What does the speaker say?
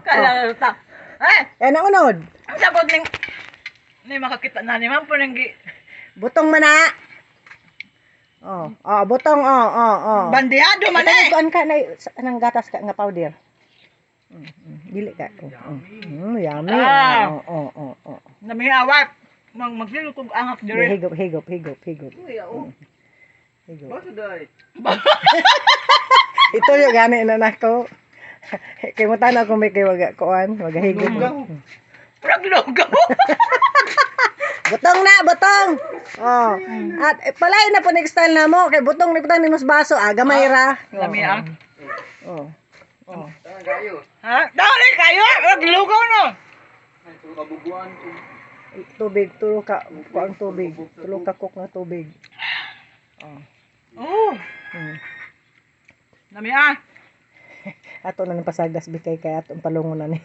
Kala ta. Yan ang unod. Ang sabot ni makakita na ni ma'am po nang Butong mana. Butong, bandihado man Ito, eh. kuan ka na nang gatas ka nga powder. Dili ka. Yummy. Namiawat. Magsilo kog angak dire. Higop. Higop. Baso dai. Ito yung gani na nako. Kay mo tanaw kung may kay waga kuan, waga higop. Praglogaw. Butong. At palay na po next style na mo kay butong ni putang ni mas baso, gamay ra. Lamiang. Gayo. Ha? Dali kayo, praglogaw no. Ay, kabuguan ko. Tubig, tulo ka kuang tubig, tulo ka kok nga tubig. Lamiang. Ato na ng pasagdas bikay kay atong palungon na ni.